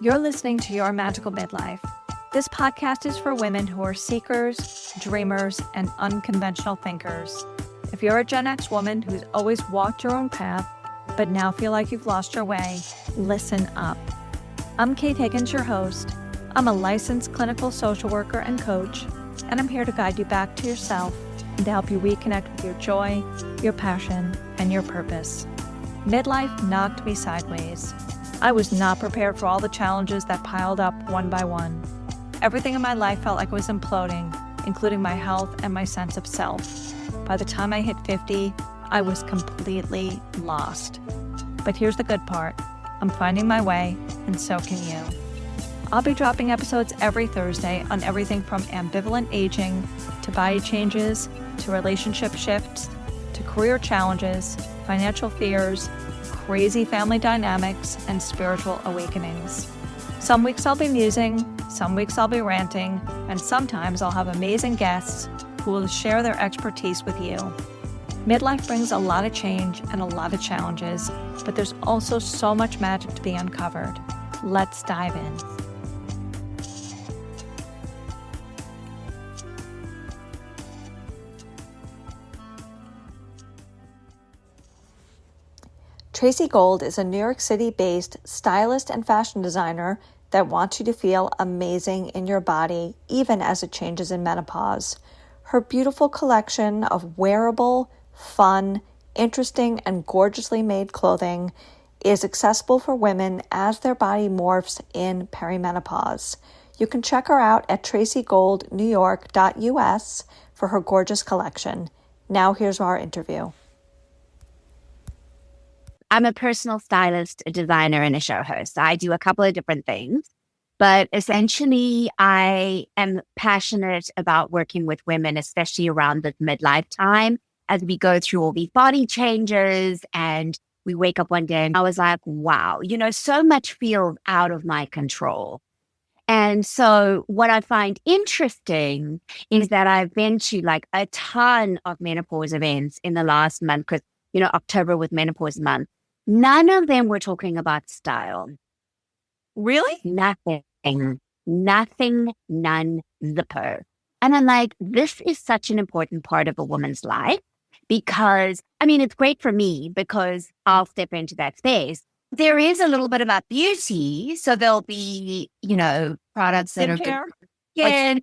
You're listening to Your Magical Midlife. This podcast is for women who are seekers, dreamers, and unconventional thinkers. If you're a Gen X woman who's always walked your own path, but now feel like you've lost your way, listen up. I'm Kate Higgins, your host. I'm a licensed clinical social worker and coach, and I'm here to guide you back to yourself and to help you reconnect with your joy, your passion, and your purpose. Midlife knocked me sideways. I was not prepared for all the challenges that piled up one by one. Everything in my life felt like it was imploding, including my health and my sense of self. By the time I hit 50, I was completely lost. But here's the good part. I'm finding my way, and so can you. I'll be dropping episodes every Thursday on everything from ambivalent aging, to body changes, to relationship shifts, to career challenges, financial fears, crazy family dynamics, and spiritual awakenings. Some weeks I'll be musing, some weeks I'll be ranting, and sometimes I'll have amazing guests who will share their expertise with you. Midlife brings a lot of change and a lot of challenges, but there's also so much magic to be uncovered. Let's dive in. Tracy Gold is a New York City-based stylist and fashion designer that wants you to feel amazing in your body, even as it changes in menopause. Her beautiful collection of wearable, fun, interesting, and gorgeously made clothing is accessible for women as their body morphs in perimenopause. You can check her out at tracygoldnewyork.us for her gorgeous collection. Now here's our interview. I'm a personal stylist, a designer, and a show host. I do a couple of different things, but essentially I am passionate about working with women, especially around the midlife time, as we go through all these body changes and we wake up one day and I was like, wow, so much feels out of my control. And so what I find interesting is that I've been to like a ton of menopause events in the last month, because, October was menopause month. None of them were talking about style. Really? Nothing, none, zippo. And I'm like, this is such an important part of a woman's life because, it's great for me because I'll step into that space. There is a little bit about beauty. So there'll be, products that are good and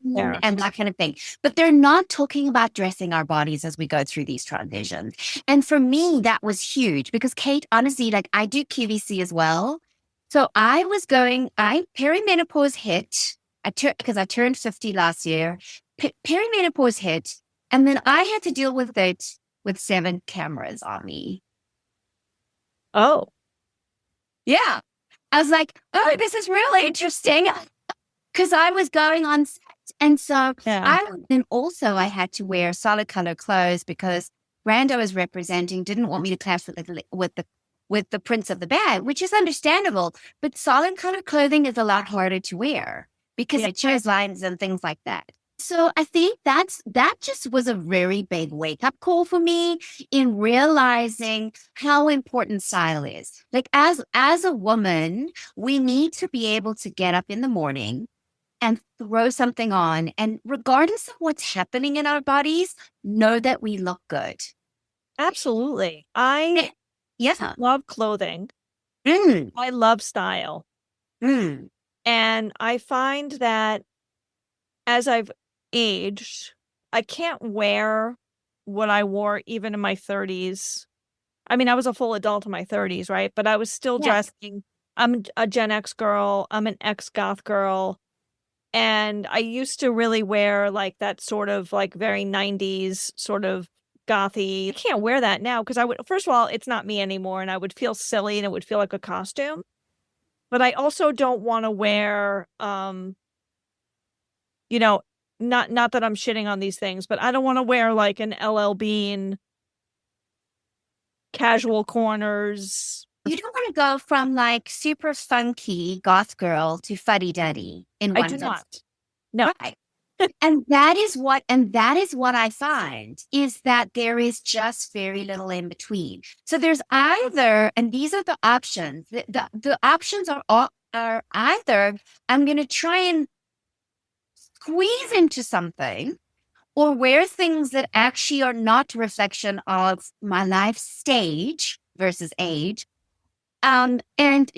that kind of thing. But they're not talking about dressing our bodies as we go through these transitions. And for me, that was huge because Kate, honestly, I do QVC as well. So perimenopause hit, because I turned 50 last year, perimenopause hit, and then I had to deal with it with 7 cameras on me. Oh. Yeah. I was like, oh, this is really interesting. Because I was going on set. And so I had to wear solid color clothes because Brando is representing didn't want me to clash with the prints of the bag, which is understandable. But solid color clothing is a lot harder to wear because it shows lines and things like that. So I think that just was a very big wake up call for me in realizing how important style is. As a woman, we need to be able to get up in the morning and throw something on. And regardless of what's happening in our bodies, know that we look good. Absolutely. I love clothing. I love style. And I find that as I've aged, I can't wear what I wore even in my 30s. I was a full adult in my 30s, right? But I was still dressing. I'm a Gen X girl. I'm an ex-goth girl. And I used to really wear that sort of very 90s sort of gothy. I can't wear that now because first of all, it's not me anymore and I would feel silly and it would feel like a costume. But I also don't want to wear, not that I'm shitting on these things, but I don't want to wear an LL Bean casual corners. You don't want to go from super funky goth girl to fuddy-duddy in one. I do not. No. Right. And that is what I find is that there is just very little in between. So there's either, and these are the options. The options are Or either I'm going to try and squeeze into something or wear things that actually are not a reflection of my life stage versus age. And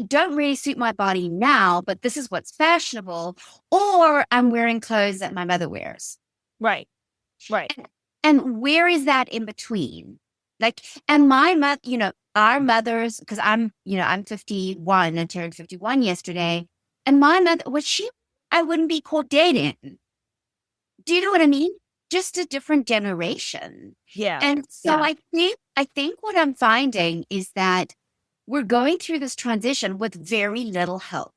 don't really suit my body now, but this is what's fashionable. Or I'm wearing clothes that my mother wears. Right. And where is that in between? Like, and my mother, our mothers, because I'm 51 and turned 51 yesterday. And my mother, I wouldn't be called dating. Do you know what I mean? Just a different generation. Yeah. And so I think what I'm finding is that we're going through this transition with very little help.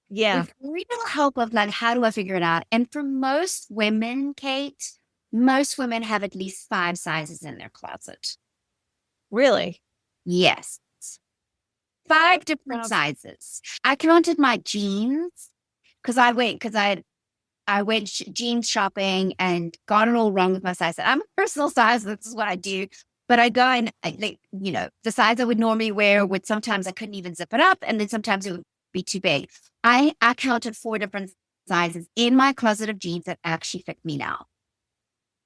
Yeah. With very little help of like, how do I figure it out? And for most women, Kate, most women have at least 5 sizes in their closet. Really? Yes. 5 different sizes. I counted my jeans because I went jeans shopping and got it all wrong with my size. I'm a personal size. This is what I do. But I go and the size I would normally wear would sometimes I couldn't even zip it up. And then sometimes it would be too big. I counted 4 different sizes in my closet of jeans that actually fit me now.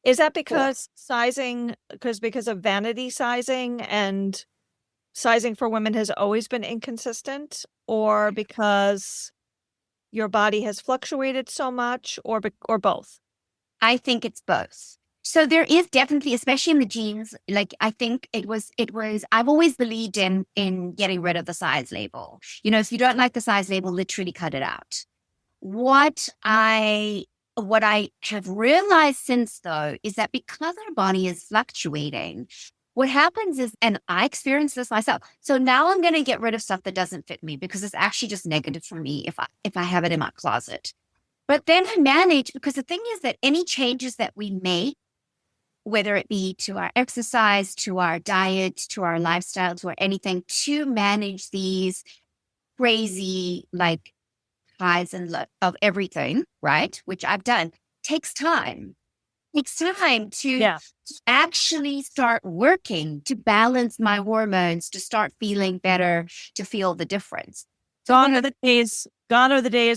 Is that because because of vanity sizing and sizing for women has always been inconsistent, or because your body has fluctuated so much, or both? I think it's both. So there is definitely, especially in the jeans, like I think it was, I've always believed in getting rid of the size label. If you don't like the size label, literally cut it out. What I have realized since though, is that because our body is fluctuating, what happens is, and I experienced this myself. So now I'm going to get rid of stuff that doesn't fit me because it's actually just negative for me if I have it in my closet. But then I manage, because the thing is that any changes that we make, whether it be to our exercise, to our diet, to our lifestyle, to our anything, to manage these crazy like highs and lows of everything, right? Which I've done, takes time. Takes time to actually start working, to balance my hormones, to start feeling better, to feel the difference. Gone are the days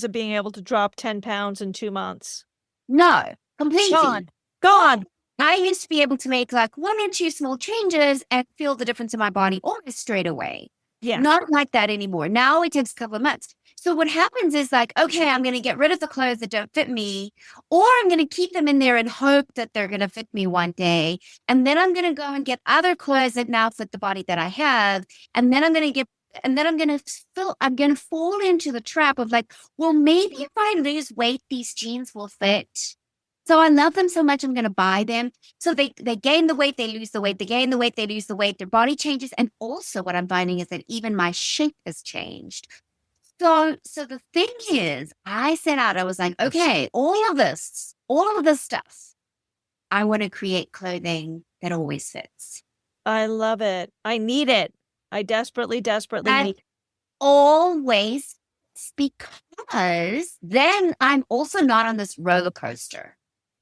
of being able to drop 10 pounds in 2 months. No, completely. Gone. I used to be able to make like 1 or 2 small changes and feel the difference in my body almost straight away. Yeah. Not like that anymore. Now it takes a couple of months. So what happens is like, okay, I'm going to get rid of the clothes that don't fit me, or I'm going to keep them in there and hope that they're going to fit me one day. And then I'm going to go and get other clothes that now fit the body that I have. And then I'm going to fall into the trap of like, well, maybe if I lose weight, these jeans will fit. So I love them so much, I'm going to buy them. So they gain the weight, they lose the weight, they gain the weight, they lose the weight, their body changes. And also what I'm finding is that even my shape has changed. So the thing is, I set out, I was like, okay, all of this stuff, I want to create clothing that always fits. I love it. I need it. I desperately need it. Always, because then I'm also not on this roller coaster.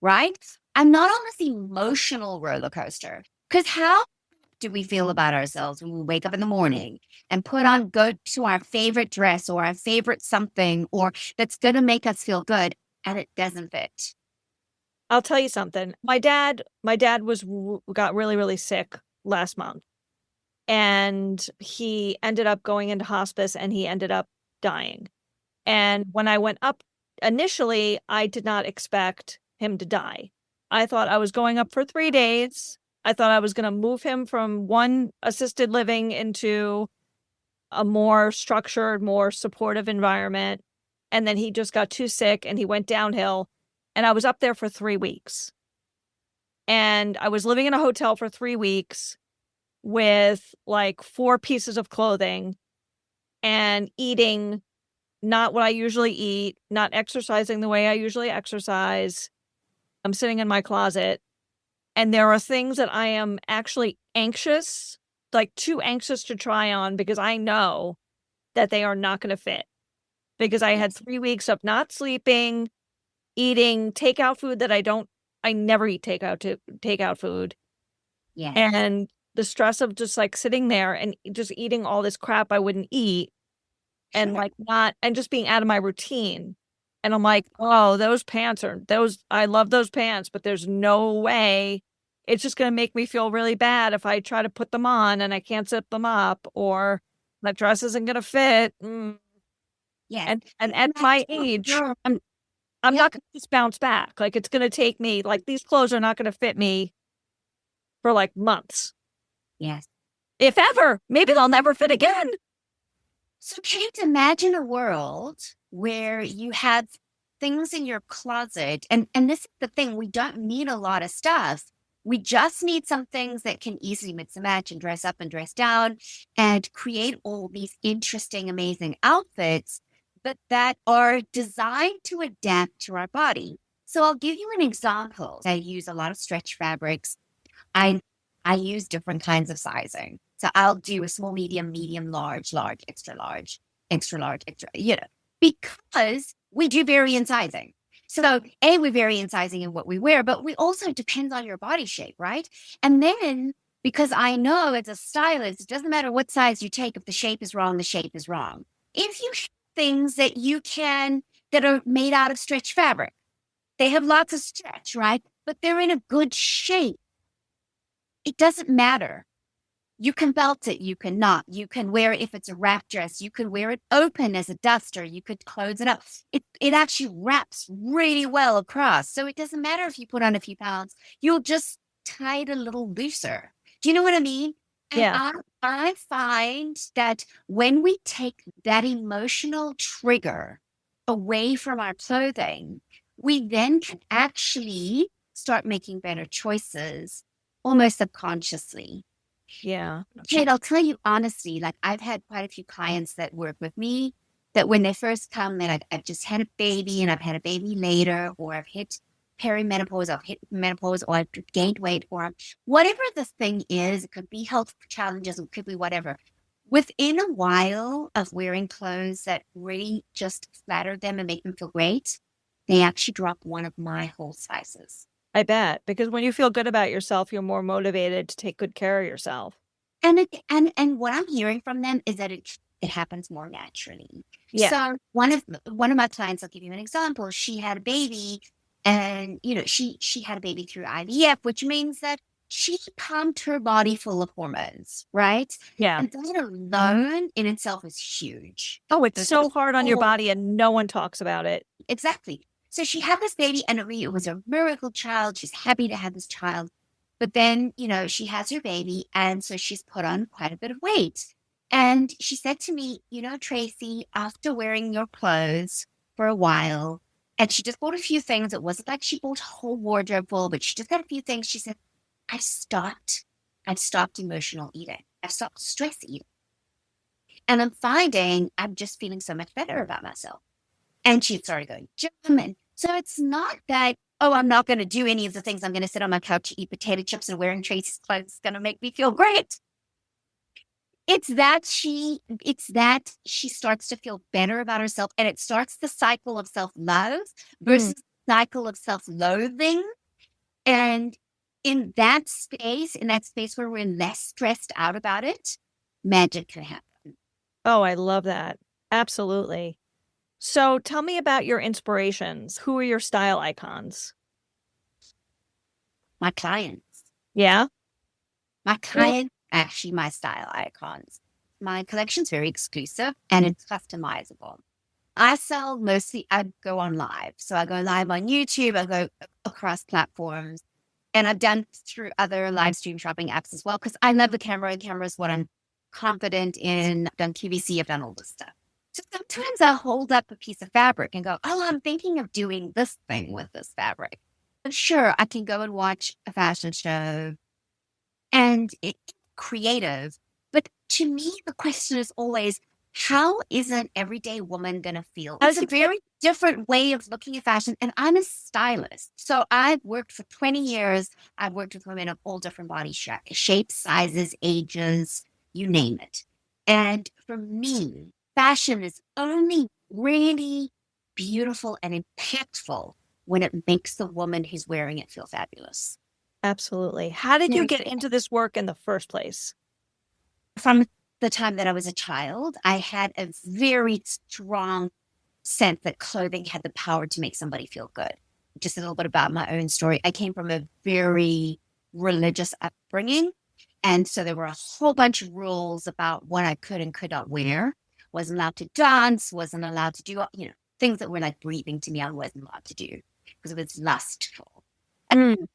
Right? I'm not on this emotional roller coaster. Because how do we feel about ourselves when we wake up in the morning and go to our favorite dress or our favorite something, or that's going to make us feel good, and it doesn't fit? I'll tell you something. My dad got really, really sick last month, and he ended up going into hospice, and he ended up dying. And when I went up initially, I did not expect him to die. I thought I was going up for 3 days. I thought I was going to move him from one assisted living into a more structured, more supportive environment. And then he just got too sick and he went downhill. And I was up there for 3 weeks. And I was living in a hotel for 3 weeks with like 4 pieces of clothing and eating not what I usually eat, not exercising the way I usually exercise. I'm sitting in my closet, and there are things that I am actually anxious, like too anxious to try on, because I know that they are not going to fit. Because I had 3 weeks of not sleeping, eating takeout food that I never eat takeout food. Yeah. And the stress of just like sitting there and just eating all this crap I wouldn't eat. and like not, and just being out of my routine. And I'm like, oh, I love those pants, but there's no way it's just going to make me feel really bad if I try to put them on and I can't zip them up, or that dress isn't going to fit. Yeah. And at my age, I'm not going to just bounce back. Like it's going to take me, like these clothes are not going to fit me for like months. Yes. If ever, maybe they'll never fit again. So can you imagine a world where you have things in your closet? And this is the thing, we don't need a lot of stuff. We just need some things that can easily mix and match and dress up and dress down and create all these interesting, amazing outfits, but that are designed to adapt to our body. So I'll give you an example. I use a lot of stretch fabrics. I use different kinds of sizing. So I'll do a small, medium, large, extra large, extra, because we do vary in sizing. So we vary in sizing in what we wear, but we also depends on your body shape, right? And then because I know as a stylist, it doesn't matter what size you take. If the shape is wrong, the shape is wrong. If you have things that are made out of stretch fabric, they have lots of stretch, right? But they're in a good shape. It doesn't matter. You can belt it, you can not. You can wear it if it's a wrap dress. You could wear it open as a duster. You could close it up. It actually wraps really well across. So it doesn't matter if you put on a few pounds. You'll just tie it a little looser. Do you know what I mean? And Yeah. I find that when we take that emotional trigger away from our clothing, we then can actually start making better choices almost subconsciously. Yeah. Kate, I'll tell you honestly, like I've had quite a few clients that work with me that when they first come, that I've just had a baby and I've had a baby later, or I've hit perimenopause, I've hit menopause, or I've gained weight, or whatever the thing is. It could be health challenges, it could be whatever. Within a while of wearing clothes that really just flatter them and make them feel great, they actually drop one of my whole sizes. I bet, because when you feel good about yourself, you're more motivated to take good care of yourself. And what I'm hearing from them is that it happens more naturally. Yeah. So one of my clients, I'll give you an example. She had a baby, and she had a baby through IVF, which means that she pumped her body full of hormones, right? Yeah. And that alone in itself is huge. Oh, it's so hard on your body and no one talks about it. Exactly. So she had this baby, and it was a miracle child. She's happy to have this child. But then, she has her baby, and so she's put on quite a bit of weight. And she said to me, Tracy, after wearing your clothes for a while, and she just bought a few things. It wasn't like she bought a whole wardrobe full, but she just got a few things. She said, I've stopped emotional eating. I've stopped stress eating. And I'm finding I'm just feeling so much better about myself. And she started going to gym. And so it's not that, oh, I'm not going to do any of the things. I'm going to sit on my couch, eat potato chips, and wearing Tracy's clothes is going to make me feel great. It's that she starts to feel better about herself, and it starts the cycle of self-love versus the cycle of self-loathing. And in that space where we're less stressed out about it, magic can happen. Oh, I love that. Absolutely. So tell me about your inspirations. Who are your style icons? My clients. Yeah? My clients, actually my style icons. My collection's very exclusive and it's customizable. I go on live. So I go live on YouTube, I go across platforms, and I've done through other live stream shopping apps as well, because I love the camera, and camera is what I'm confident in. I've done QVC, I've done all this stuff. So sometimes I'll hold up a piece of fabric and go, oh, I'm thinking of doing this thing with this fabric. And sure, I can go and watch a fashion show, and it's creative. But to me, the question is always, how is an everyday woman going to feel? It's a very different way of looking at fashion. And I'm a stylist. So I've worked for 20 years. I've worked with women of all different body shapes, sizes, ages, you name it. And for me, fashion is only really beautiful and impactful when it makes the woman who's wearing it feel fabulous. Absolutely. How did you get into this work in the first place? From the time that I was a child, I had a very strong sense that clothing had the power to make somebody feel good. Just a little bit about my own story. I came from a very religious upbringing. And so there were a whole bunch of rules about what I could and could not wear. Wasn't allowed to dance, wasn't allowed to do, things that were like breathing to me, I wasn't allowed to do because it was lustful. And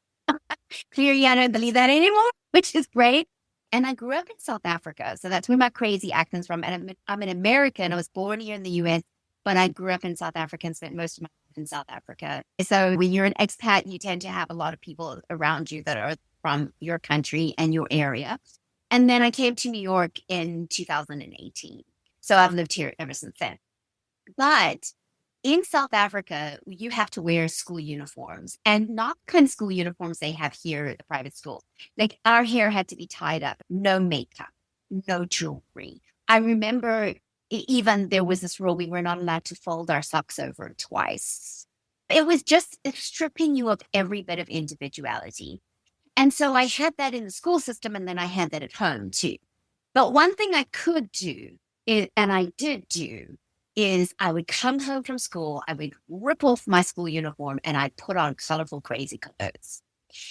clearly, I don't believe that anymore, which is great. And I grew up in South Africa. So that's where my crazy accent's from. And I'm an American. I was born here in the US, but I grew up in South Africa and spent most of my life in South Africa. So when you're an expat, you tend to have a lot of people around you that are from your country and your area. And then I came to New York in 2018. So I've lived here ever since then. But in South Africa, you have to wear school uniforms, and not the kind of school uniforms they have here at the private school. Like our hair had to be tied up, no makeup, no jewelry. I remember even there was this rule we were not allowed to fold our socks over twice. It was just stripping you of every bit of individuality. And so I had that in the school system, and then I had that at home too. But one thing I could do, and I did do, is I would come home from school, I would rip off my school uniform, and I'd put on colorful, crazy clothes.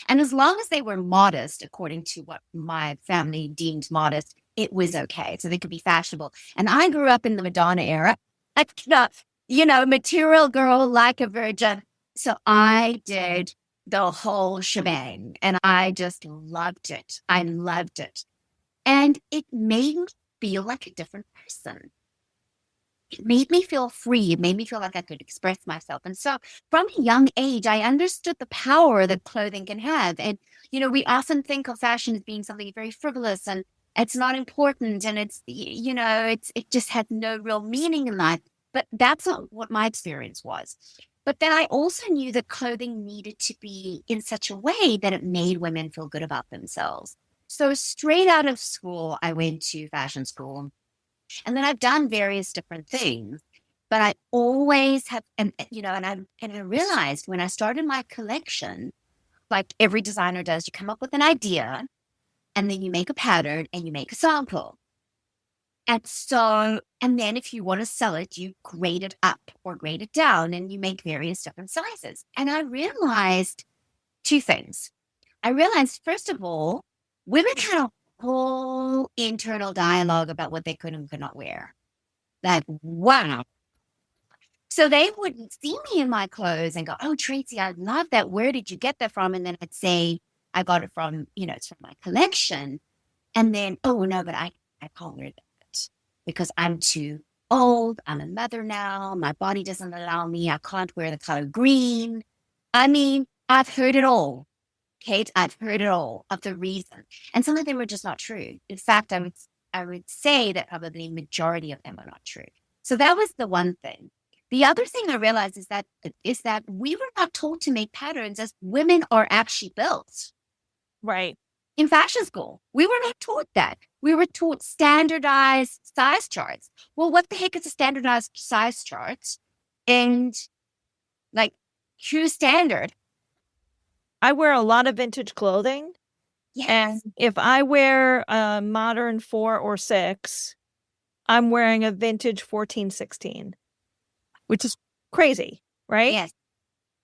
And as long as they were modest, according to what my family deemed modest, it was okay. So they could be fashionable. And I grew up in the Madonna era. I material girl like a virgin. So I did the whole shebang, and I just loved it. I loved it. And it made me feel like a different person. It made me feel free. It made me feel like I could express myself. And so from a young age, I understood the power that clothing can have. And, we often think of fashion as being something very frivolous and it's not important. And it just had no real meaning in life. But that's not what my experience was. But then I also knew that clothing needed to be in such a way that it made women feel good about themselves. So straight out of school, I went to fashion school. And then I've done various different things, but I always have, and I realized when I started my collection, like every designer does, you come up with an idea and then you make a pattern and you make a sample. And then if you want to sell it, you grade it up or grade it down and you make various different sizes. And I realized two things. I realized, first of all, women had a whole internal dialogue about what they could and could not wear. Like, wow. So they wouldn't see me in my clothes and go, "Oh, Tracy, I love that. Where did you get that from?" And then I'd say, "I got it from, it's from my collection." And then, "Oh, no, but I can't wear that because I'm too old. I'm a mother now. My body doesn't allow me. I can't wear the color green." I mean, I've heard it all. Kate, I've heard it all of the reason. And some of them are just not true. In fact, I would say that probably majority of them are not true. So that was the one thing. The other thing I realized is that we were not taught to make patterns as women are actually built. Right. In fashion school, we were not taught that. We were taught standardized size charts. Well, what the heck is a standardized size chart? And like, who's standard? I wear a lot of vintage clothing. Yes. And if I wear a modern 4 or 6, I'm wearing a vintage 14, 16, which is crazy, right? Yes.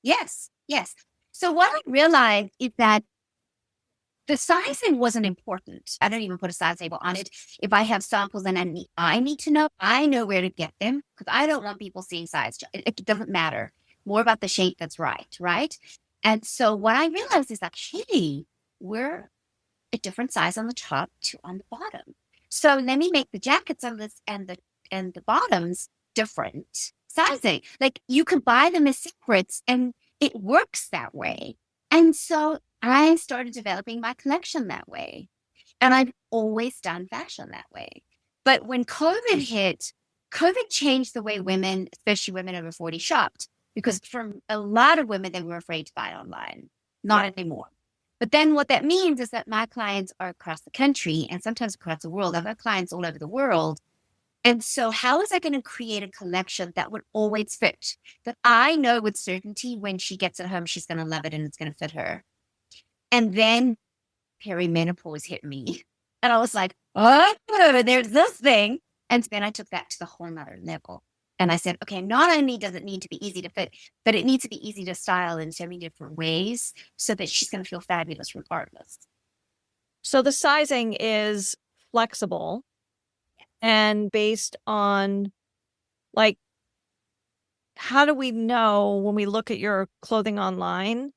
Yes. Yes. So what I realized is that the sizing wasn't important. I don't even put a size label on it. If I have samples and I need to know, I know where to get them because I don't want people seeing size. It doesn't matter. More about the shape that's right? And so what I realized is that, hey, we're a different size on the top to on the bottom. So let me make the jackets on this and the bottoms different sizing. Like you can buy them as secrets and it works that way. And so I started developing my collection that way. And I've always done fashion that way. But when COVID hit, COVID changed the way women, especially women over 40, shopped. Because for a lot of women, they were afraid to buy online. Not anymore. But then what that means is that my clients are across the country and sometimes across the world. I've got clients all over the world. And so how is I going to create a collection that would always fit? That I know with certainty when she gets it home, she's going to love it and it's going to fit her. And then perimenopause hit me. And I was like, oh, there's this thing. And then I took that to the whole nother level. And I said, okay, not only does it need to be easy to fit, but it needs to be easy to style in so many different ways so that she's going to feel fabulous regardless. So the sizing is flexible and based on, like, how do we know when we look at your clothing online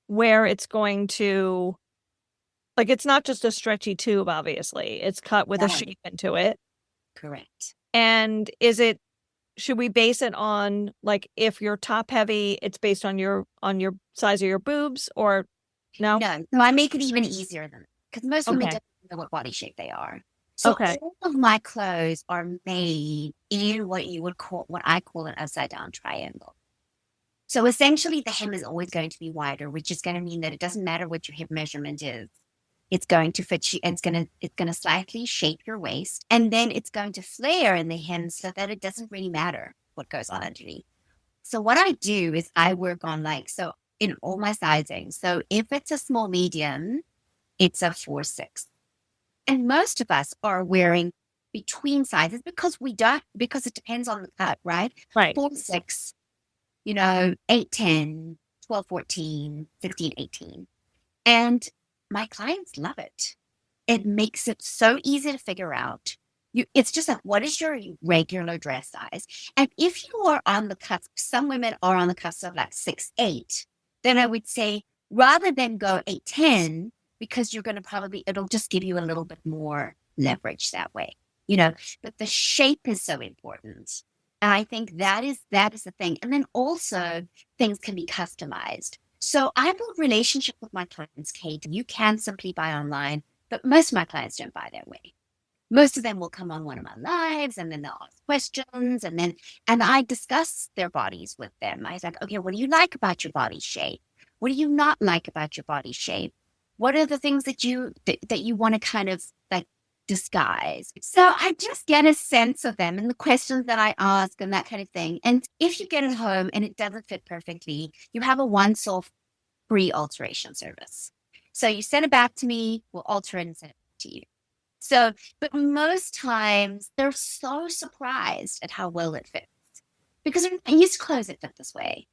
where it's going to, like, it's not just a stretchy tube, obviously. It's cut with a shape into it. Correct. And should we base it on, like, if you're top heavy, it's based on your size of your boobs, or no? No, I make it even easier than, because most women don't know what body shape they are. So all of my clothes are made in what I call an upside down triangle. So essentially the hem is always going to be wider, which is going to mean that it doesn't matter what your hip measurement is. It's going to fit you, and it's going to slightly shape your waist, and then it's going to flare in the hem so that it doesn't really matter what goes on underneath. So what I do is I work on, like, so in all my sizing. So if it's a small medium, it's a 4-6. And most of us are wearing between sizes because it depends on the cut, right? Right. 4-6, 8-10, 12-14, 15-18. And my clients love it. It makes it so easy to figure out. It's just like, what is your regular dress size? And if you are on the cusp, some women are on the cusp of like 6'8", then I would say rather than go 8'10", because you're going to it'll just give you a little bit more leverage that way, but the shape is so important. And I think that is the thing. And then also things can be customized. So I build relationship with my clients, Kate. You can simply buy online, but most of my clients don't buy that way. Most of them will come on one of my lives and then they'll ask questions, and I discuss their bodies with them. I was like, okay, what do you like about your body shape? What do you not like about your body shape? What are the things that you want to kind of like disguise? So I just get a sense of them and the questions that I ask and that kind of thing. And if you get it home and it doesn't fit perfectly, you have a once-off free alteration service. So you send it back to me, we'll alter it and send it to you. So, but most times they're so surprised at how well it fits because I used clothes that fit this way.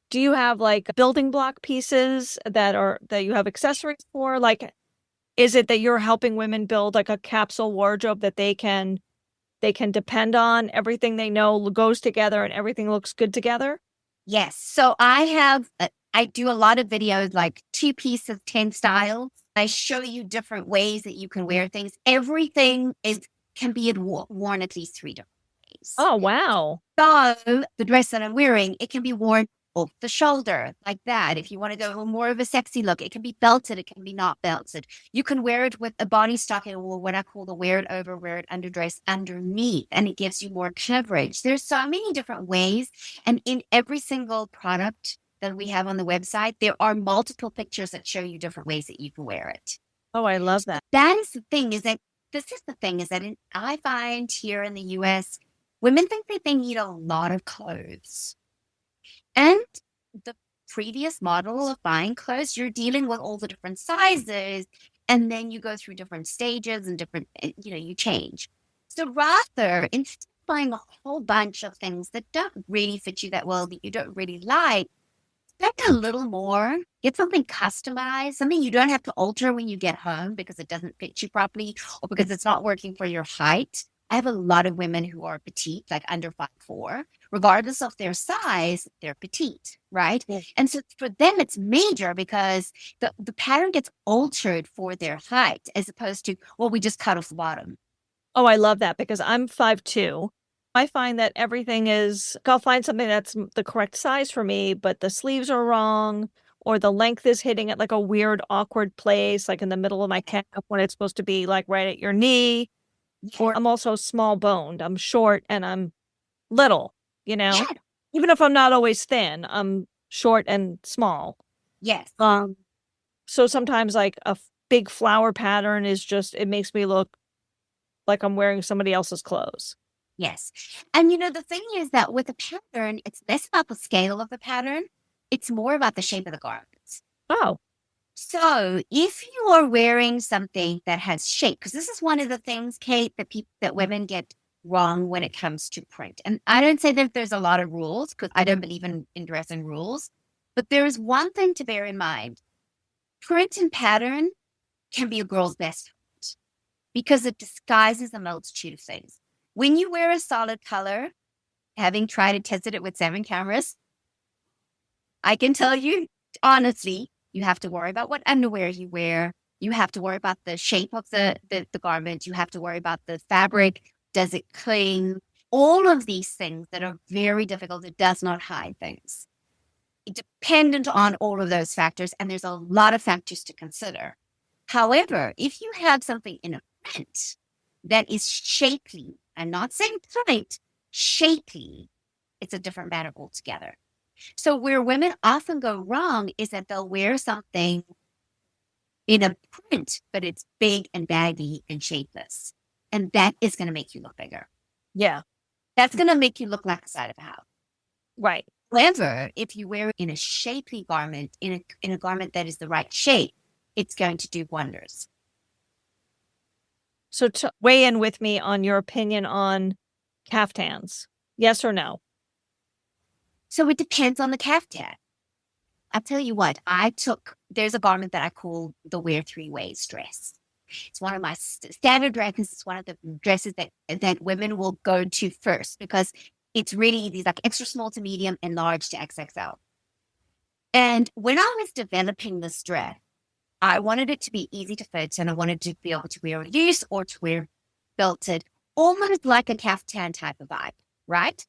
Do you have like building block pieces that you have accessories for? Like, is it that you're helping women build like a capsule wardrobe that they can depend on? Everything they know goes together and everything looks good together? Yes. So I do a lot of videos, like 2 pieces, 10 styles. I show you different ways that you can wear things. Everything can be worn at least 3 different ways. Oh, wow. So the dress that I'm wearing, it can be worn off the shoulder like that. If you want to go more of a sexy look, it can be belted. It can be not belted. You can wear it with a body stocking, or what I call the wear it over, wear it underdress underneath, and it gives you more coverage. There's so many different ways. And in every single product that we have on the website, there are multiple pictures that show you different ways that you can wear it. Oh, I love that. This is the thing is that I find here in the US, women think that they need a lot of clothes. And the previous model of buying clothes, you're dealing with all the different sizes, and then you go through different stages and you change. So rather, instead of buying a whole bunch of things that don't really fit you that well, that you don't really like, spend a little more, get something customized, something you don't have to alter when you get home because it doesn't fit you properly or because it's not working for your height. I have a lot of women who are petite, like under 5'4". Regardless of their size, they're petite, right? Yes. And so for them, it's major because the pattern gets altered for their height as opposed to, well, we just cut off the bottom. Oh, I love that because I'm 5'2". I find that I'll find something that's the correct size for me, but the sleeves are wrong or the length is hitting at like a weird, awkward place, like in the middle of my calf when it's supposed to be like right at your knee. Or I'm also small boned. I'm short and I'm little, Yeah. Even if I'm not always thin, I'm short and small. Yes. So sometimes like a big flower pattern it makes me look like I'm wearing somebody else's clothes. Yes. And the thing is that with a pattern, it's less about the scale of the pattern. It's more about the shape of the garments. Oh. So if you are wearing something that has shape, because this is one of the things, Kate, that women get wrong when it comes to print. And I don't say that there's a lot of rules because I don't believe in dress and rules, but there is one thing to bear in mind. Print and pattern can be a girl's best friend because it disguises a multitude of things. When you wear a solid color, having tried and tested it with 7 cameras, I can tell you honestly, you have to worry about what underwear you wear. You have to worry about the shape of the garment. You have to worry about the fabric. Does it cling? All of these things that are very difficult. It does not hide things. It's dependent on all of those factors, and there's a lot of factors to consider. However, if you have something in a print that is shapely, I'm not saying tight, shapely, it's a different matter altogether. So where women often go wrong is that they'll wear something in a print, but it's big and baggy and shapeless. And that is going to make you look bigger. Yeah. That's going to make you look like the side of a house. Right. However, if you wear it in a shapely garment, in a garment that is the right shape, it's going to do wonders. So weigh in with me on your opinion on caftans. Yes or no? So it depends on the caftan. I'll tell you what, there's a garment that I call the wear 3 ways dress. It's one of my standard dresses. It's one of the dresses that women will go to first because it's really these like extra small to medium and large to XXL. And when I was developing this dress, I wanted it to be easy to fit and I wanted to be able to wear loose or to wear belted, almost like a caftan type of vibe, right?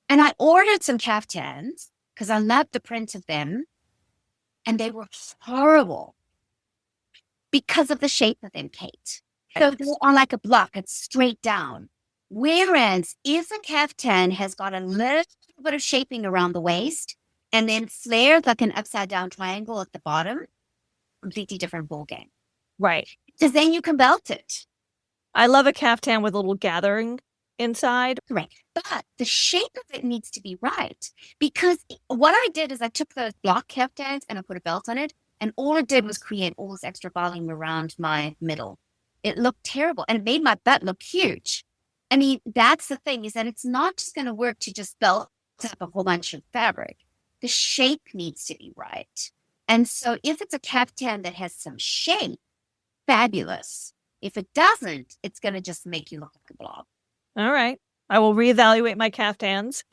And I ordered some caftans because I loved the print of them. And they were horrible because of the shape of them, Kate. So they're on like a block, it's straight down. Whereas if a caftan has got a little bit of shaping around the waist and then flared like an upside down triangle at the bottom, completely different ballgame. Right. Because then you can belt it. I love a caftan with a little gathering inside. Correct. But the shape of it needs to be right. Because what I did is I took those block caftans and I put a belt on it. And all it did was create all this extra volume around my middle. It looked terrible. And it made my butt look huge. I mean, that's the thing, is that it's not just going to work to just belt up a whole bunch of fabric. The shape needs to be right. And so if it's a caftan that has some shape, fabulous. If it doesn't, it's going to just make you look like a blob. All right. I will reevaluate my caftans.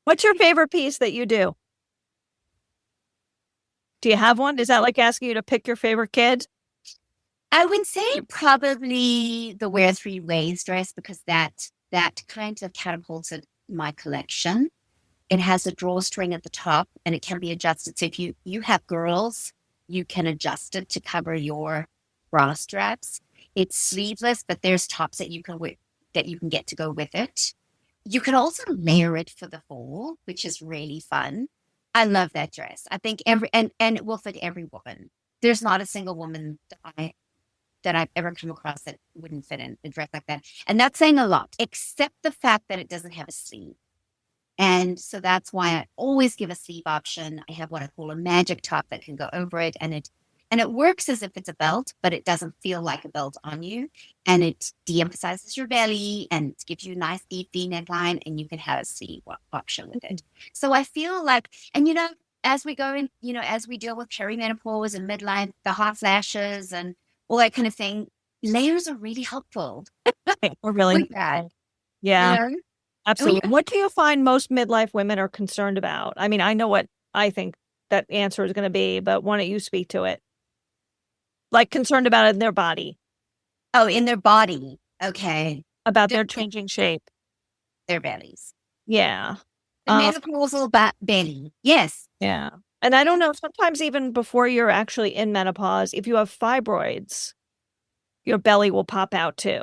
What's your favorite piece that you do? Do you have one? Is that like asking you to pick your favorite kid? I would say probably the wear 3 ways dress because that kind of catapulted my collection. It has a drawstring at the top and it can be adjusted. So if you have girls, you can adjust it to cover your bra straps. It's sleeveless, but there's tops that you can wear, that you can get to go with it. You can also layer it for the fall, which is really fun. I love that dress. I think and it will fit every woman. There's not a single woman that I've ever come across that wouldn't fit in a dress like that. And that's saying a lot, except the fact that it doesn't have a sleeve. And so that's why I always give a sleeve option. I have what I call a magic top that can go over it, and it works as if it's a belt, but it doesn't feel like a belt on you. And it de-emphasizes your belly and it gives you a nice deep V neckline, and you can have a sleeve option with it. So I feel like, and as we go in, as we deal with perimenopause and midlife, the hot flashes and all that kind of thing, layers are really helpful. Or really? With that. Yeah. Absolutely. Oh, yeah. What do you find most midlife women are concerned about? I mean, I know what I think that answer is going to be, but why don't you speak to it? Like concerned about it in their body. Oh, in their body. Okay. About their changing shape. Their bellies. Yeah. The menopausal belly. Yes. Yeah. And I don't know, sometimes even before you're actually in menopause, if you have fibroids, your belly will pop out too.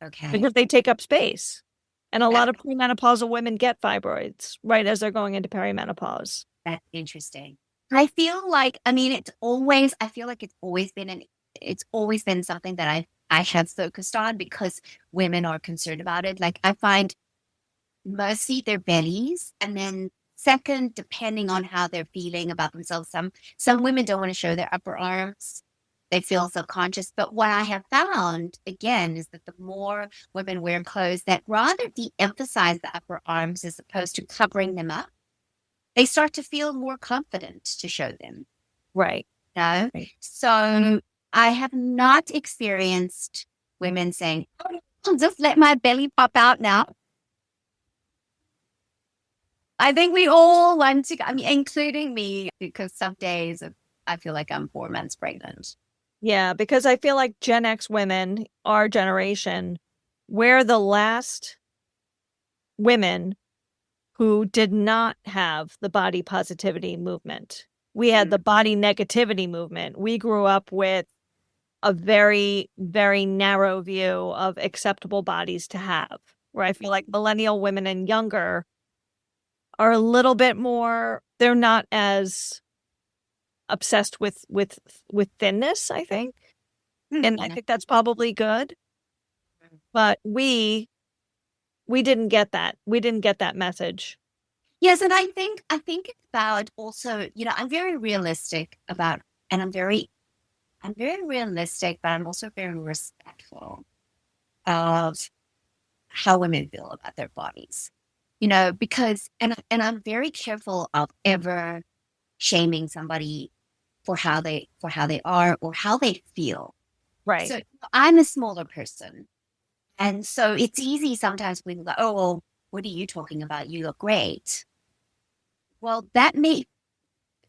Okay. Because they take up space. And a lot of premenopausal women get fibroids right as they're going into perimenopause. That's interesting. I feel like, I feel like it's always been something that I have focused on because women are concerned about it. Like I find mostly their bellies and then Second, depending on how they're feeling about themselves. Some women don't want to show their upper arms. They feel self-conscious. But what I have found, again, is that the more women wear clothes that rather de-emphasize the upper arms as opposed to covering them up, they start to feel more confident to show them. Right. No? Right. So I have not experienced women saying, "Oh, I'll just let my belly pop out now." I think we all want to, I mean, including me, because some days I feel like I'm 4 months pregnant. Yeah, because I feel like Gen X women, our generation, we're the last women who did not have the body positivity movement. We had the body negativity movement. We grew up with a very, very narrow view of acceptable bodies to have, where I feel like millennial women and younger are a little bit more, they're not as obsessed with thinness, I think. And I think that's probably good. But we didn't get that. We didn't get that message. Yes, and I think it's about also, I'm very realistic about, and I'm very realistic, but I'm also very respectful of how women feel about their bodies. Because and I'm very careful of ever shaming somebody for how they are or how they feel. Right. So I'm a smaller person. And so it's easy sometimes when we go, "Oh, well, what are you talking about? You look great." Well, it may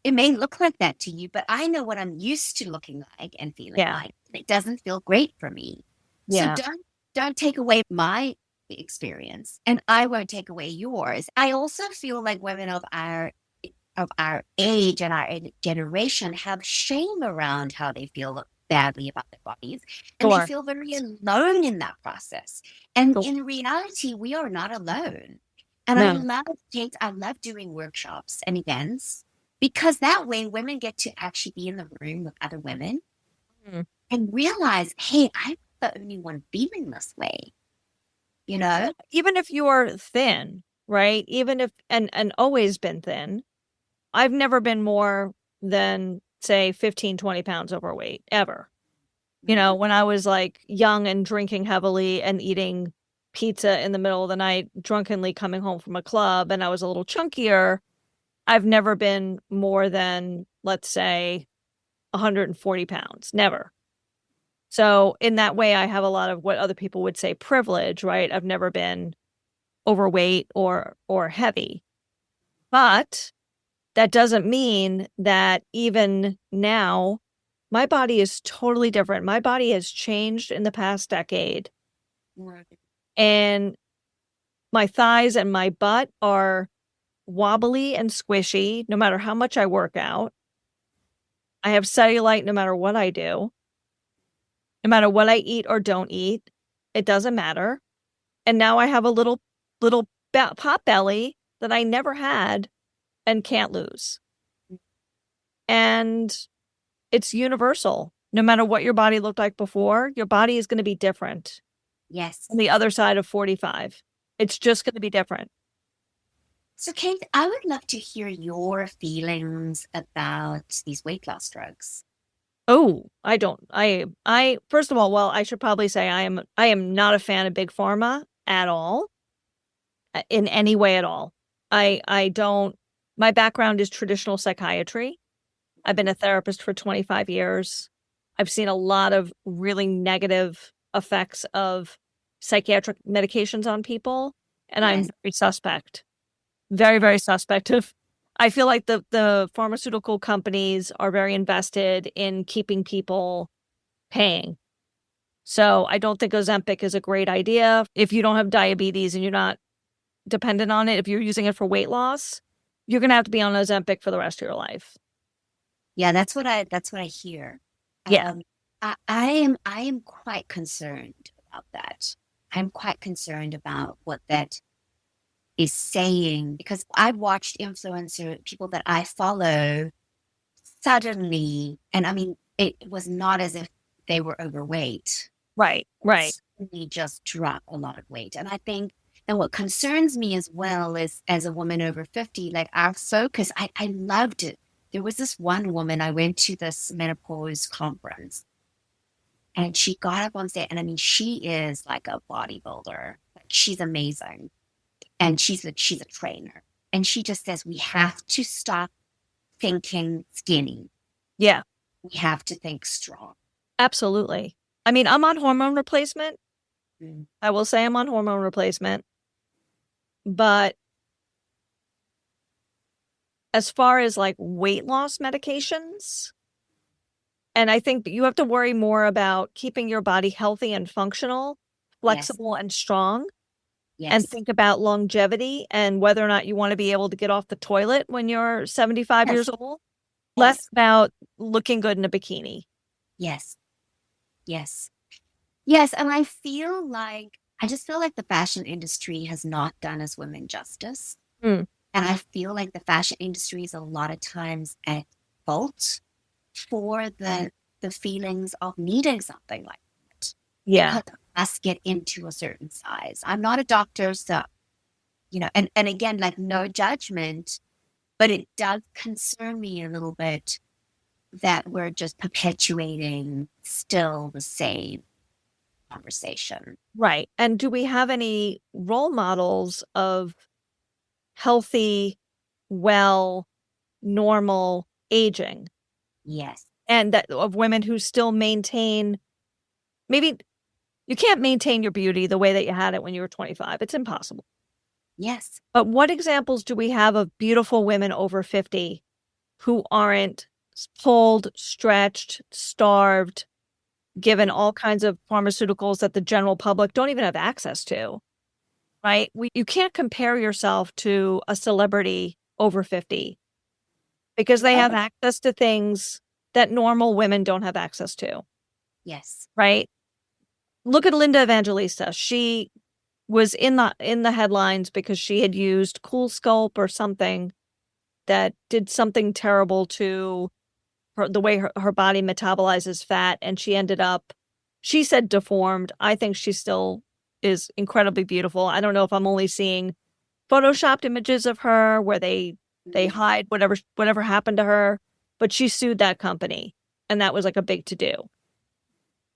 look like that to you, but I know what I'm used to looking like and feeling Yeah. like. It doesn't feel great for me. Yeah. So don't take away my experience, and I won't take away yours. I also feel like women of our age and our generation have shame around how they feel badly about their bodies, and they Sure. feel very alone in that process. And Sure. in reality, we are not alone. And No. I love doing workshops and events because that way women get to actually be in the room with other women Mm. and realize, hey, I'm not the only one feeling this way, Even if you are thin, right? Even if and always been thin. I've never been more than say 15, 20 pounds overweight ever. When I was like young and drinking heavily and eating pizza in the middle of the night, drunkenly coming home from a club, and I was a little chunkier, I've never been more than, let's say, 140 pounds. Never. So in that way, I have a lot of what other people would say privilege, right? I've never been overweight or heavy. But that doesn't mean that even now, my body is totally different. My body has changed in the past decade. Right. And my thighs and my butt are wobbly and squishy no matter how much I work out. I have cellulite no matter what I do. No matter what I eat or don't eat, it doesn't matter. And now I have a little pot belly that I never had and can't lose. And it's universal. No matter what your body looked like before, your body is going to be different. Yes. On the other side of 45. It's just going to be different. So, Kate, I would love to hear your feelings about these weight loss drugs. Oh, I don't. I first of all, well, I should probably say I am not a fan of big pharma at all, in any way at all. I don't. My background is traditional psychiatry. I've been a therapist for 25 years. I've seen a lot of really negative effects of psychiatric medications on people, and I'm Yes. very suspect. Very, very suspect of. I feel like the pharmaceutical companies are very invested in keeping people paying. So I don't think Ozempic is a great idea. If you don't have diabetes and you're not dependent on it, if you're using it for weight loss, you're going to have to be on Ozempic for the rest of your life. Yeah, that's what I hear. Yeah. I am quite concerned about that. I'm quite concerned about what that is saying because I've watched influencer people that I follow suddenly, and I mean, it was not as if they were overweight. Right. Right. Suddenly just drop a lot of weight. And I think And what concerns me as well is, as a woman over 50, like our focus, I loved it. There was this one woman, I went to this menopause conference, and she got up on stage, and I mean, she is like a bodybuilder. Like, she's amazing. And she's a trainer. And she just says, we have to stop thinking skinny. Yeah, We have to think strong. absolutely. I mean, I'm on hormone replacement. Mm. I will say I'm on hormone replacement. But as far as like weight loss medications, and I think you have to worry more about keeping your body healthy and functional, flexible and strong, and Yes. think about longevity and whether or not you want to be able to get off the toilet when you're 75 Yes. years old. Yes. Less about looking good in a bikini. Yes. Yes. Yes. And I just feel like the fashion industry has not done us women justice. Mm. And I feel like the fashion industry is a lot of times at fault for the feelings of needing something like that. Yeah. Because us get into a certain size. I'm not a doctor, so, and again, like, no judgment, but it does concern me a little bit that we're just perpetuating still the same conversation. Right. And do we have any role models of healthy, well, normal aging? Yes. And that of women who still maintain, maybe you can't maintain your beauty the way that you had it when you were 25. It's impossible. Yes. But what examples do we have of beautiful women over 50 who aren't pulled, stretched, starved, given all kinds of pharmaceuticals that the general public don't even have access to, right? You can't compare yourself to a celebrity over 50 because they have access to things that normal women don't have access to. Yes. Right? Look at Linda Evangelista. She was in the headlines because she had used Cool Sculpt or something that did something terrible to the way her body metabolizes fat, and she ended up, she said, deformed. I think she still is incredibly beautiful. I don't know if I'm only seeing photoshopped images of her where they hide whatever happened to her, but she sued that company, and that was like a big to-do.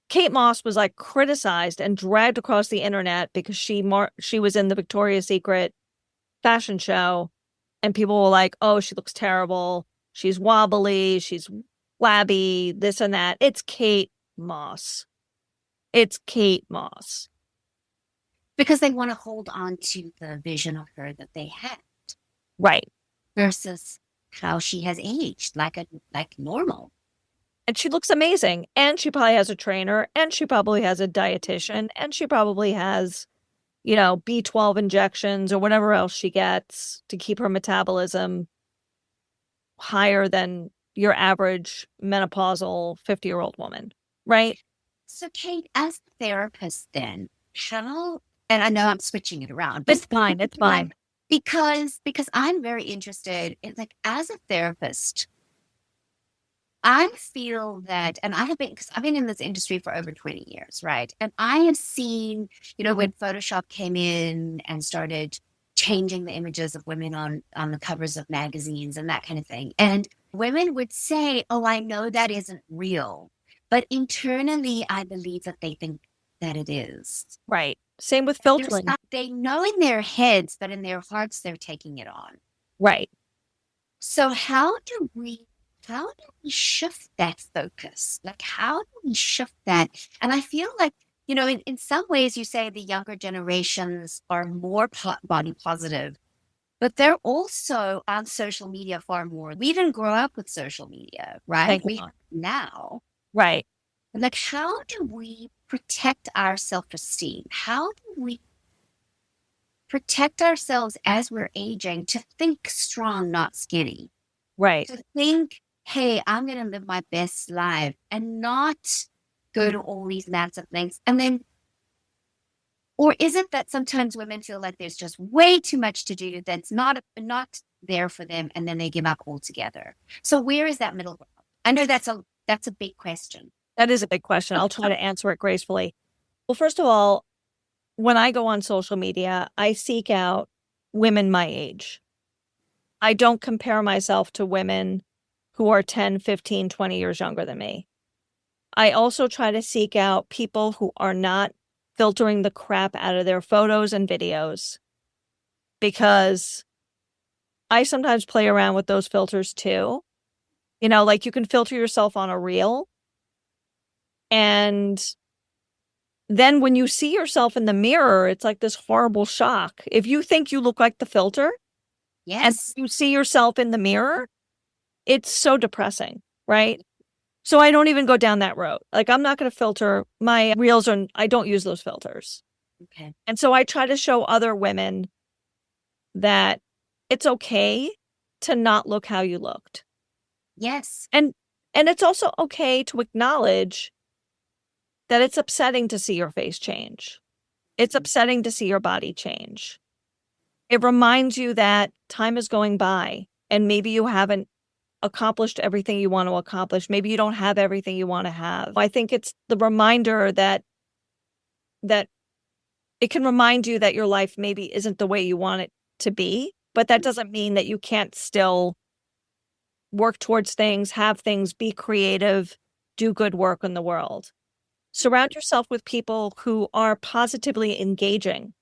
Kate Moss was like criticized and dragged across the internet because she was in the Victoria's Secret fashion show, and people were like, "Oh, she looks terrible. She's wobbly. She's flabby. This and that." It's Kate Moss. It's Kate Moss. Because they want to hold on to the vision of her that they had. Right. Versus how she has aged like normal. And she looks amazing. And she probably has a trainer, and she probably has a dietitian, and she probably has, B12 injections or whatever else she gets to keep her metabolism higher than your average menopausal 50-year-old woman, right? So, Kate, as a therapist, then, and I know I'm switching it around, but It's fine. It's fine. Because I'm very interested in, like, as a therapist, I feel that, and because I've been in this industry for over 20 years, right? And I have seen, when Photoshop came in and started changing the images of women on the covers of magazines and that kind of thing. And women would say, "Oh, I know that isn't real." But internally, I believe that they think that it is. Right. Same with filtering. They know in their heads, but in their hearts, they're taking it on. Right. So how do we shift that focus? Like, how do we shift that? And I feel like, in some ways you say the younger generations are more body positive, but they're also on social media far more. We didn't grow up with social media, right? We now. Right. Like, how do we protect our self-esteem? How do we protect ourselves as we're aging to think strong, not skinny? Right. To think, hey, I'm going to live my best life and not go to all these massive things. And then, or is it that sometimes women feel like there's just way too much to do that's not there for them, and then they give up altogether? So where is that middle ground? I know that's a big question. That is a big question. I'll try to answer it gracefully. Well, first of all, when I go on social media, I seek out women my age. I don't compare myself to women who are 10, 15, 20 years younger than me. I also try to seek out people who are not filtering the crap out of their photos and videos, because I sometimes play around with those filters too. You know, like you can filter yourself on a reel, and then when you see yourself in the mirror, it's like this horrible shock. If you think you look like the filter and Yes. you see yourself in the mirror, it's so depressing, right? So I don't even go down that road. Like, I'm not going to filter my reels, and I don't use those filters. Okay. And so I try to show other women that it's okay to not look how you looked. Yes. And it's also okay to acknowledge that it's upsetting to see your face change. It's upsetting to see your body change. It reminds you that time is going by and maybe you haven't accomplished everything you want to accomplish. Maybe you don't have everything you want to have. I think it's the reminder that it can remind you that your life maybe isn't the way you want it to be, but that doesn't mean that you can't still work towards things, have things, be creative, do good work in the world. Surround yourself with people who are positively engaging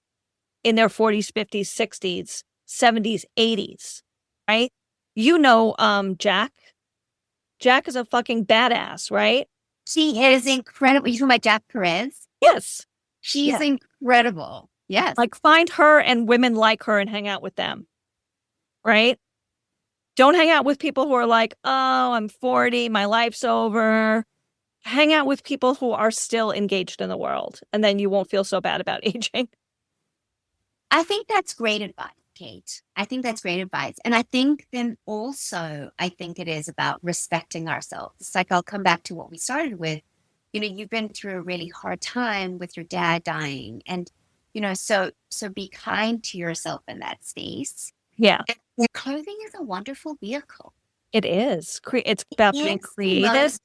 in their 40s, 50s, 60s, 70s, 80s, right? You know, Jack. Jack is a fucking badass, right? She is incredible. You talking about Jack Perez? Yes. She's Yeah. incredible. Yes. Like, find her and women like her and hang out with them, right? Don't hang out with people who are like, oh, I'm 40, my life's over. Hang out with people who are still engaged in the world, and then you won't feel so bad about aging. I think that's great advice, Kate. I think that's great advice. And I think then also, I think it is about respecting ourselves. It's like, I'll come back to what we started with. You know, you've been through a really hard time with your dad dying. And, you know, so be kind to yourself in that space. Yeah, And clothing is a wonderful vehicle. it is. It's about being creative.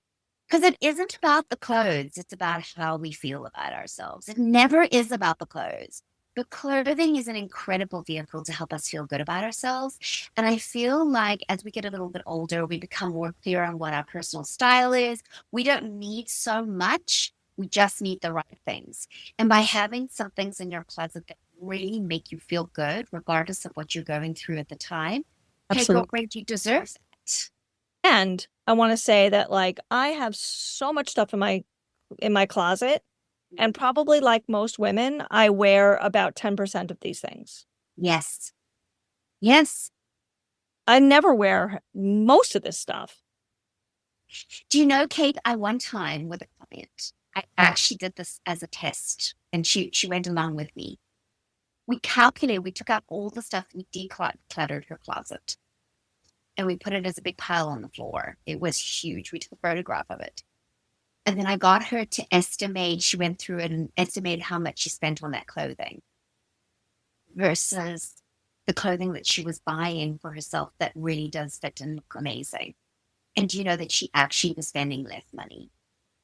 Because it isn't about the clothes. It's about how we feel about ourselves. It never is about the clothes. But clothing is an incredible vehicle to help us feel good about ourselves. And I feel like as we get a little bit older, we become more clear on what our personal style is. We don't need so much. We just need the right things. And by having some things in your closet that really make you feel good, regardless of what you're going through at the time, hey, Absolutely. girlfriend, you deserve that. And I want to say that, like, I have so much stuff in my closet, and probably like most women, I wear about 10% of these things. Yes. Yes. I never wear most of this stuff. Do you know, Kate, I one time with a client, I actually did this as a test, and she went along with me. We calculated, we took out all the stuff, we decluttered her closet, and we put it as a big pile on the floor. It was huge. We took a photograph of it. And then I got her to estimate, she went through it and estimated how much she spent on that clothing versus the clothing that she was buying for herself that really does fit and look amazing. And do you know that she actually was spending less money?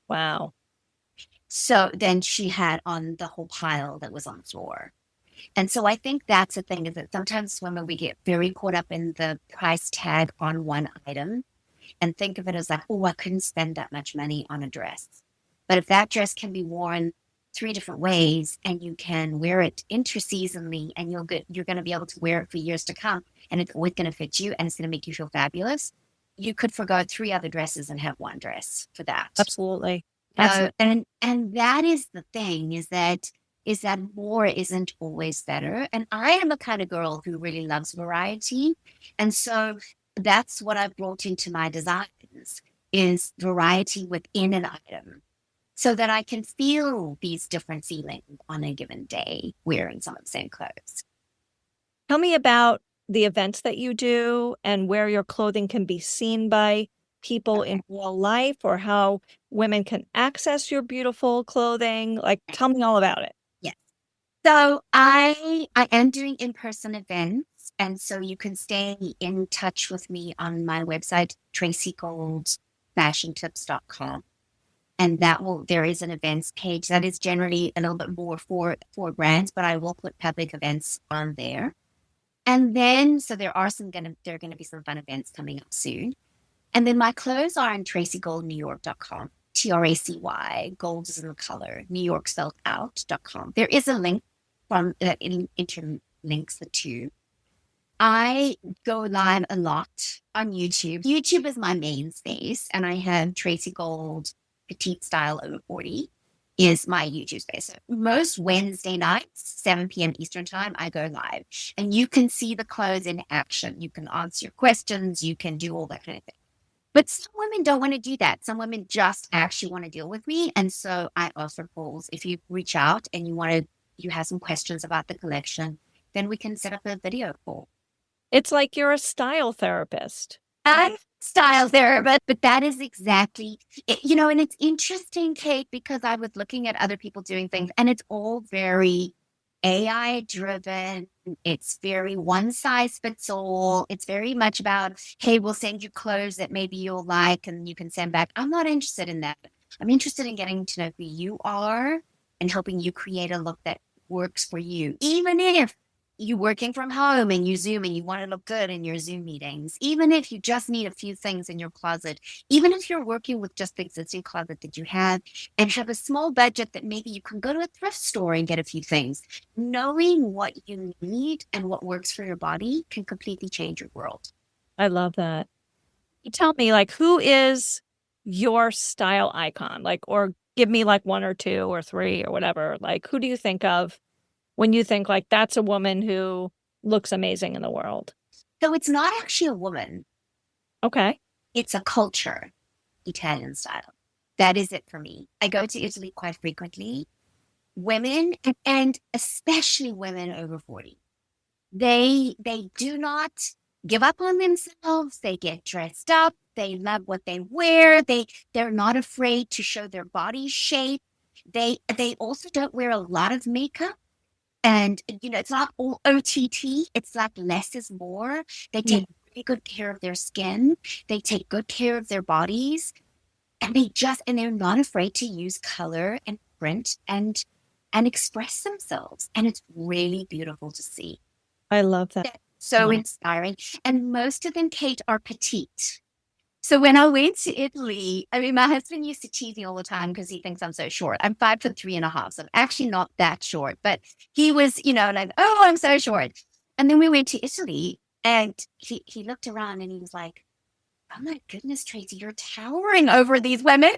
Wow. So then she had on the whole pile that was on the floor. And so I think that's the thing, is that sometimes women, we get very caught up in the price tag on one item and think of it as like, oh, I couldn't spend that much money on a dress. But if that dress can be worn 3 different ways and you can wear it interseasonally, and you're going to be able to wear it for years to come, and it's always going to fit you and it's going to make you feel fabulous, you could forgo 3 other dresses and have one dress for that. Absolutely. And that is the thing, is that more isn't always better. And I am a kind of girl who really loves variety. And so that's what I've brought into my designs, is variety within an item, so that I can feel these different feelings on a given day wearing some of the same clothes. Tell me about the events that you do and where your clothing can be seen by people in real life, or how women can access your beautiful clothing. Like, tell me all about it. Yes. So I am doing in-person events. And so you can stay in touch with me on my website, tracygoldfashiontips.com. And there is an events page that is generally a little bit more for brands, but I will put public events on there. And then, so there are there are going to be some fun events coming up soon. And then my clothes are on tracygoldnewyork.com. TRACY, gold is in the color, New York spelled out.com. There is a link from that interlinks the two. I go live a lot on YouTube. YouTube is my main space, and I have Tracy Gold Petite Style over 40 is my YouTube space. So most Wednesday nights, 7 p.m. Eastern time, I go live, and you can see the clothes in action. You can answer your questions. You can do all that kind of thing. But some women don't want to do that. Some women just actually want to deal with me. And so I offer calls. If you reach out and you have some questions about the collection, then we can set up a video call. It's like you're a style therapist. I'm a style therapist, but that is exactly it, and it's interesting, Kate, because I was looking at other people doing things, and it's all very AI driven. It's very one size fits all. It's very much about, hey, we'll send you clothes that maybe you'll like and you can send back. I'm not interested in that. I'm interested in getting to know who you are and helping you create a look that works for you. Even if you're working from home and you Zoom and you want to look good in your Zoom meetings, even if you just need a few things in your closet, even if you're working with just the existing closet that you have and have a small budget that maybe you can go to a thrift store and get a few things, knowing what you need and what works for your body can completely change your world. I love that. You tell me, who is your style icon? Or give me one or two or three or whatever. Who do you think of when you think that's a woman who looks amazing in the world? So it's not actually a woman. Okay. It's a culture, Italian style. That is it for me. I go to Italy quite frequently. Women, and especially women over 40, they do not give up on themselves. They get dressed up. They love what they wear. They're not afraid to show their body shape. They also don't wear a lot of makeup. And, it's not all OTT. It's like less is more. They take really good care of their skin. They take good care of their bodies. And they're not afraid to use color and print and express themselves. And it's really beautiful to see. I love that. So inspiring. And most of them, Kate, are petite. So when I went to Italy, my husband used to tease me all the time because he thinks I'm so short. I'm 5'3.5", so I'm actually not that short. But he was, oh, I'm so short. And then we went to Italy, and he looked around and he was like, oh my goodness, Tracy, you're towering over these women.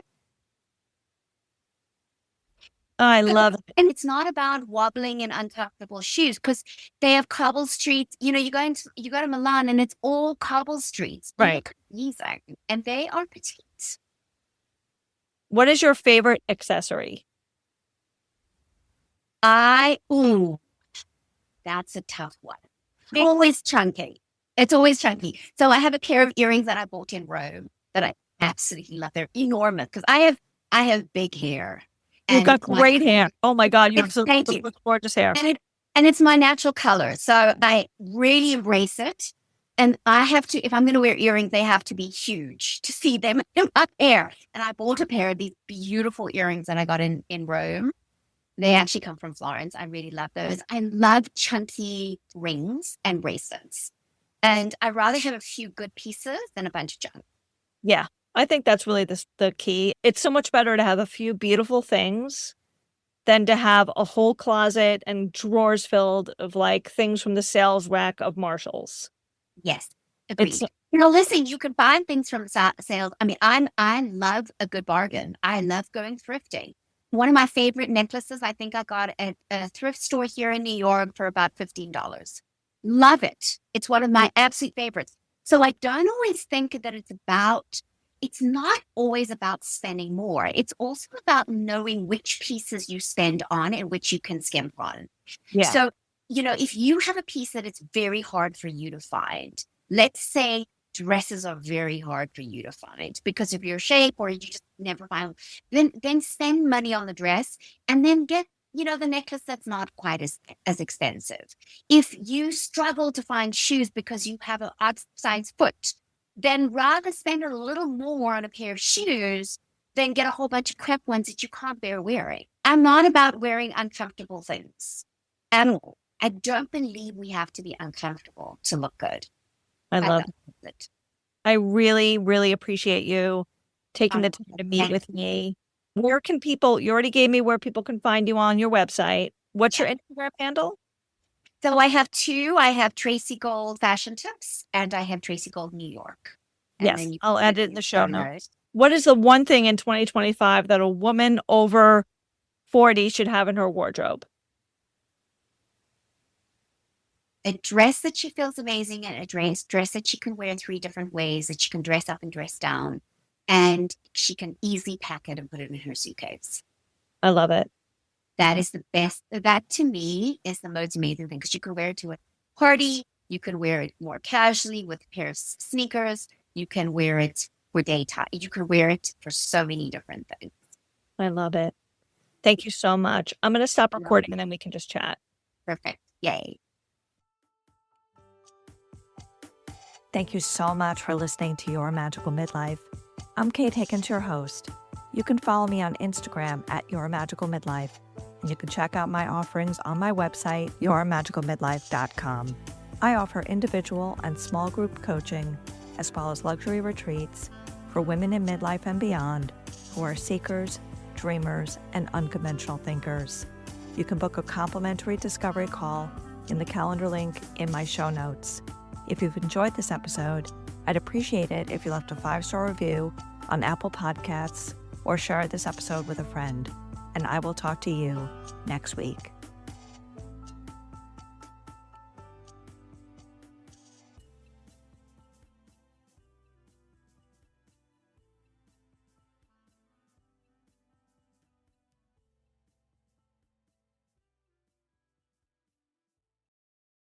I love it. And it's not about wobbling in uncomfortable shoes because they have cobble streets. You go to Milan and it's all cobble streets. Right. And they are petite. What is your favorite accessory? That's a tough one. Always chunky. It's always chunky. So I have a pair of earrings that I bought in Rome that I absolutely love. They're enormous because I have big hair. You've got great hair. Oh my God, you have some gorgeous hair. And it's my natural color. So I really embrace it. And I have to, if I'm going to wear earrings, they have to be huge to see them in my hair. And I bought a pair of these beautiful earrings that I got in Rome. They actually come from Florence. I really love those. I love chunky rings and bracelets. And I'd rather have a few good pieces than a bunch of junk. Yeah. I think that's really the key. It's so much better to have a few beautiful things than to have a whole closet and drawers filled of things from the sales rack of Marshalls. Yes, agreed. Listen, you can find things from sales. I love a good bargain. I love going thrifting. One of my favorite necklaces, I think I got at a thrift store here in New York for about $15. Love it. It's one of my absolute favorites. So I don't always think that it's not always about spending more. It's also about knowing which pieces you spend on and which you can skimp on. Yeah. So, if you have a piece that it's very hard for you to find, let's say dresses are very hard for you to find because of your shape or you just never find them, then spend money on the dress and then get, the necklace that's not quite as expensive. If you struggle to find shoes because you have an odd size foot, then rather spend a little more on a pair of shoes then get a whole bunch of crap ones that you can't bear wearing. I'm not about wearing uncomfortable things at all. I don't believe we have to be uncomfortable to look good. I love it. I really, really appreciate you taking the time to meet with me. Where can people, you already gave me where people can find you on your website. What's your Instagram handle? So I have two. I have Tracy Gold Fashion Tips and I have Tracy Gold New York. Yes, I'll add it in the show notes. What is the one thing in 2025 that a woman over 40 should have in her wardrobe? A dress that she feels amazing and a dress that she can wear in 3 different ways, that she can dress up and dress down. And she can easily pack it and put it in her suitcase. I love it. That is the best. That to me is the most amazing thing because you can wear it to a party. You can wear it more casually with a pair of sneakers. You can wear it for daytime. You can wear it for so many different things. I love it. Thank you so much. I'm going to stop recording and then we can just chat. Perfect. Yay. Thank you so much for listening to Your Magical Midlife. I'm Kate Higgins, your host. You can follow me on Instagram at Your Magical Midlife, and you can check out my offerings on my website, yourmagicalmidlife.com. I offer individual and small group coaching, as well as luxury retreats for women in midlife and beyond who are seekers, dreamers, and unconventional thinkers. You can book a complimentary discovery call in the calendar link in my show notes. If you've enjoyed this episode, I'd appreciate it if you left a 5-star review on Apple Podcasts or share this episode with a friend. And I will talk to you next week.